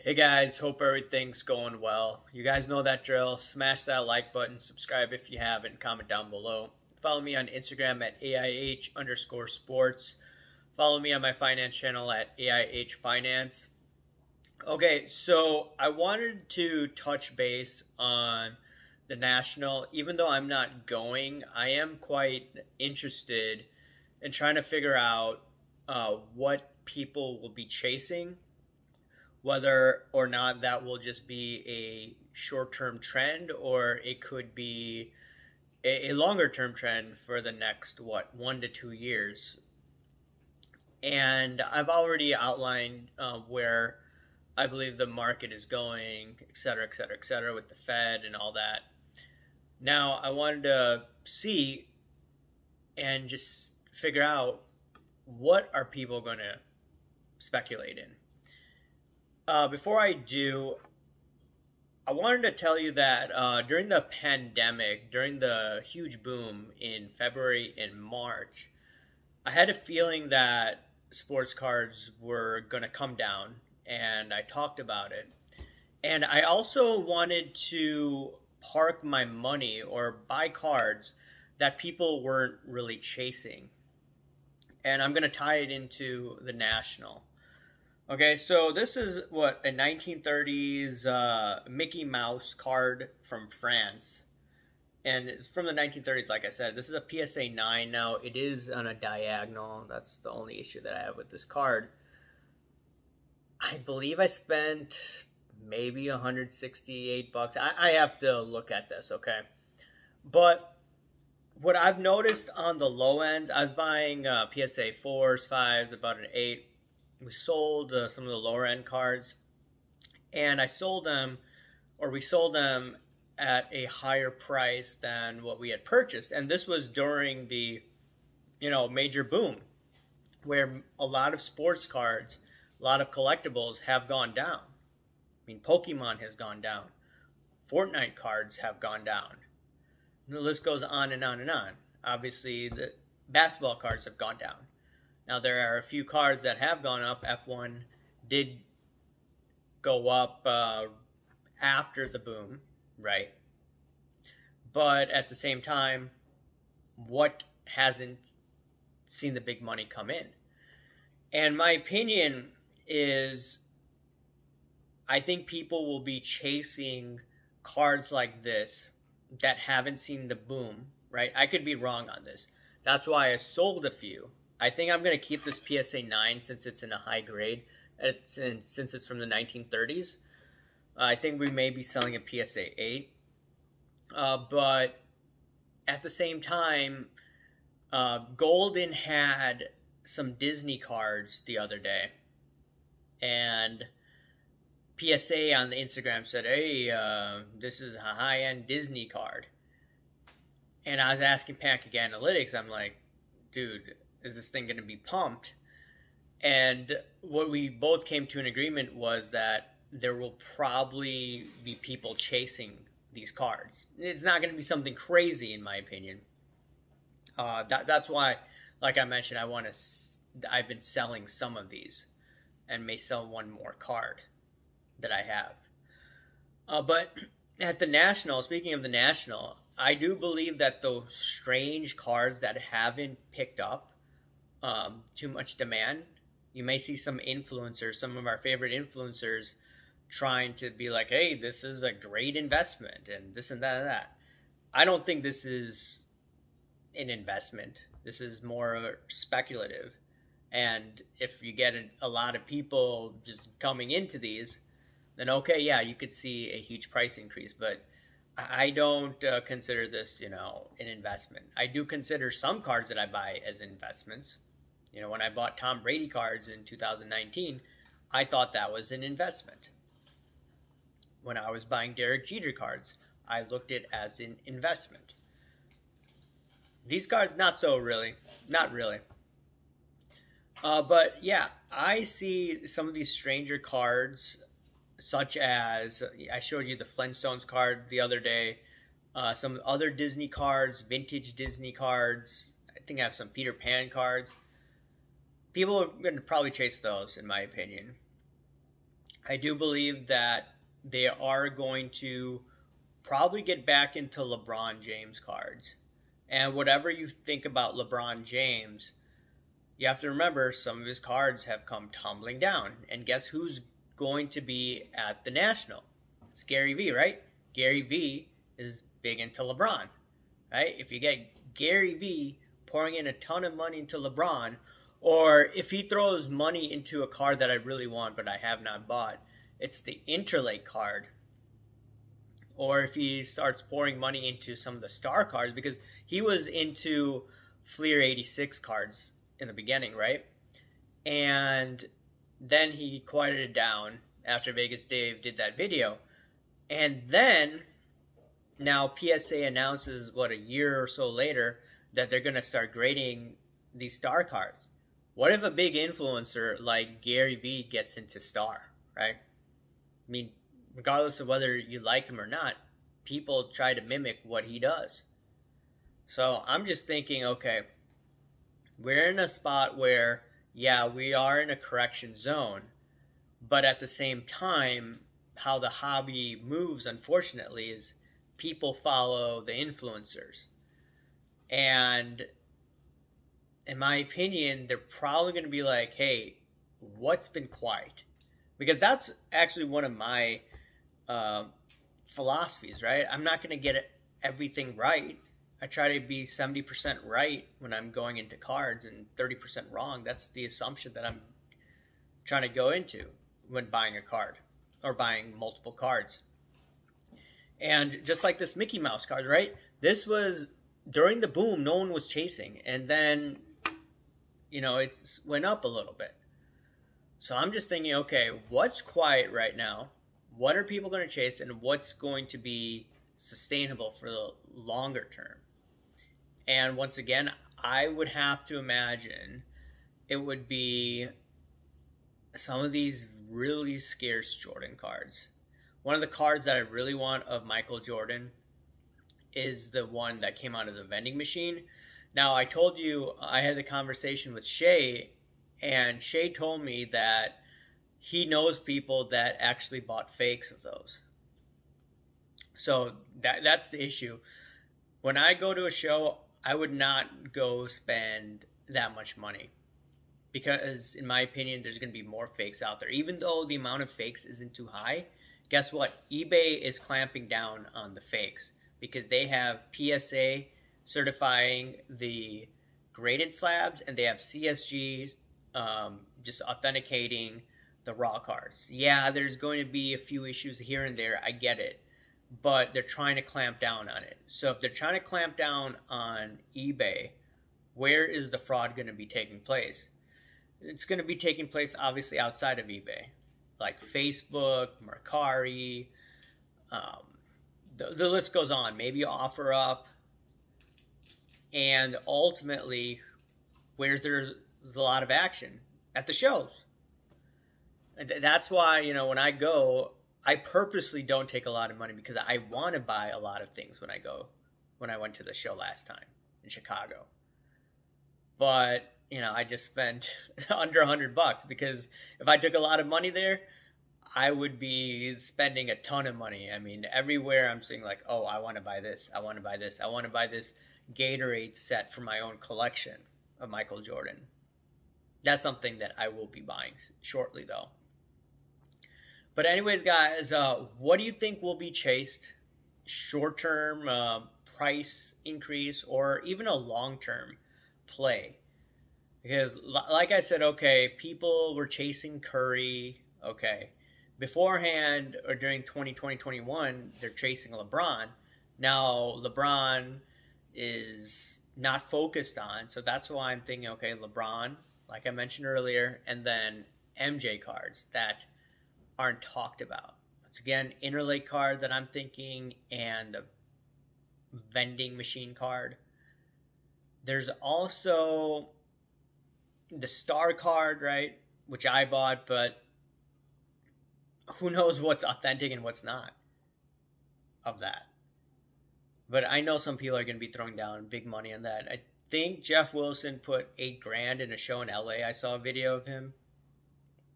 Hey guys, hope everything's going well. You guys know that drill. Smash that like button, subscribe if you haven't, comment down below. Follow me on Instagram at AIH_sports. Follow me on my finance channel at AIH Finance. Okay, so I wanted to touch base on the National. Even though I'm not going, I am quite interested in trying to figure out what people will be chasing, whether or not that will just be a short term trend or it could be a longer term trend for the next, 1 to 2 years. And I've already outlined where I believe the market is going, et cetera, et cetera, et cetera, with the Fed and all that. Now, I wanted to see and just figure out what are people going to speculate in. Before I do, I wanted to tell you that during the pandemic, during the huge boom in February and March, I had a feeling that sports cards were going to come down, and I talked about it. And I also wanted to park my money or buy cards that people weren't really chasing. And I'm going to tie it into the National. Okay, so this is what a 1930s Mickey Mouse card from France. And it's from the 1930s, like I said. This is a PSA 9 now. It is on a diagonal. That's the only issue that I have with this card. I believe I spent maybe 168 bucks. I have to look at this, okay? But what I've noticed on the low end, I was buying PSA 4s, 5s, about an 8. We sold some of the lower end cards, and we sold them at a higher price than what we had purchased. And this was during the, major boom, where a lot of sports cards, a lot of collectibles have gone down. I mean, Pokemon has gone down. Fortnite cards have gone down. And the list goes on and on and on. Obviously, the basketball cards have gone down. Now, there are a few cards that have gone up. F1 did go up after the boom, right? But at the same time, what hasn't seen the big money come in? And my opinion is, I think people will be chasing cards like this that haven't seen the boom, right? I could be wrong on this. That's why I sold a few. I think I'm going to keep this PSA 9 since it's in a high grade, since it's from the 1930s. I think we may be selling a PSA 8. But at the same time, Golden had some Disney cards the other day. And PSA on the Instagram said, hey, this is a high-end Disney card. And I was asking Pancake Analytics, I'm like, dude, is this thing going to be pumped? And what we both came to an agreement was that there will probably be people chasing these cards. It's not going to be something crazy, in my opinion. That's why, like I mentioned, I've been selling some of these and may sell one more card that I have. But at the National, speaking of the National, I do believe that those strange cards that haven't picked up too much demand, you may see some influencers, some of our favorite influencers, trying to be like, hey, this is a great investment and this and that and that. I don't think this is an investment. This is more speculative. And if you get a lot of people just coming into these, then okay, yeah, you could see a huge price increase. But I don't consider this, an investment. I do consider some cards that I buy as investments. When I bought Tom Brady cards in 2019, I thought that was an investment. When I was buying Derek Jeter cards, I looked at it as an investment. These cards, not really. But yeah, I see some of these stranger cards, such as I showed you the Flintstones card the other day, some other Disney cards, vintage Disney cards. I think I have some Peter Pan cards. People are going to probably chase those, in my opinion. I do believe that they are going to probably get back into LeBron James cards. And whatever you think about LeBron James, you have to remember some of his cards have come tumbling down. And guess who's going to be at the National? It's Gary Vee, right? Gary Vee is big into LeBron, right? If you get Gary Vee pouring in a ton of money into LeBron, or if he throws money into a card that I really want but I have not bought, it's the Interlake card. Or if he starts pouring money into some of the star cards, because he was into Fleer 86 cards in the beginning, right? And then he quieted it down after Vegas Dave did that video. And then now PSA announces, a year or so later, that they're going to start grading these star cards. What if a big influencer like Gary Vee gets into star, right? I mean, regardless of whether you like him or not, people try to mimic what he does. So I'm just thinking, okay, we're in a spot where, yeah, we are in a correction zone, but at the same time, how the hobby moves, unfortunately, is people follow the influencers. And in my opinion, they're probably going to be like, hey, what's been quiet? Because that's actually one of my philosophies, right? I'm not going to get everything right. I try to be 70% right when I'm going into cards and 30% wrong. That's the assumption that I'm trying to go into when buying a card or buying multiple cards. And just like this Mickey Mouse card, right? This was during the boom, no one was chasing. And then, it went up a little bit. So I'm just thinking, okay, what's quiet right now? What are people going to chase? And what's going to be sustainable for the longer term? And once again, I would have to imagine it would be some of these really scarce Jordan cards. One of the cards that I really want of Michael Jordan is the one that came out of the vending machine. Now, I told you I had the conversation with Shay, and Shay told me that he knows people that actually bought fakes of those. So that's the issue. When I go to a show, I would not go spend that much money, because in my opinion, there's going to be more fakes out there. Even though the amount of fakes isn't too high, guess what? eBay is clamping down on the fakes because they have PSA certifying the graded slabs, and they have CSG just authenticating the raw cards. Yeah, there's going to be a few issues here and there. I get it. But they're trying to clamp down on it. So if they're trying to clamp down on eBay, where is the fraud going to be taking place? It's going to be taking place obviously outside of eBay, like Facebook, Mercari, the list goes on. Maybe OfferUp. And ultimately, where's there's a lot of action? At the shows. And that's why, when I go, I purposely don't take a lot of money because I want to buy a lot of things when I went to the show last time in Chicago. But, I just spent under $100 because if I took a lot of money there, I would be spending a ton of money. I mean, everywhere I'm seeing like, oh, I want to buy this. I want to buy this. I want to buy this Gatorade set for my own collection of Michael Jordan. That's something that I will be buying shortly, though. But anyways, guys, what do you think will be chased? Short-term price increase or even a long-term play? Because like I said, okay, people were chasing Curry, okay. Beforehand or during 2020-21, they're chasing LeBron. Now LeBron is not focused on, so that's why I'm thinking, okay, LeBron, like I mentioned earlier, and then MJ cards that aren't talked about. Once again, Interlake card that I'm thinking, and the vending machine card. There's also the star card, right, which I bought, but who knows what's authentic and what's not of that. But I know some people are going to be throwing down big money on that. I think Jeff Wilson put $8,000 in a show in LA. I saw a video of him.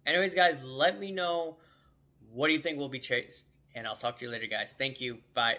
Anyways, guys, let me know what do you think will be chased? And I'll talk to you later, guys. Thank you. Bye.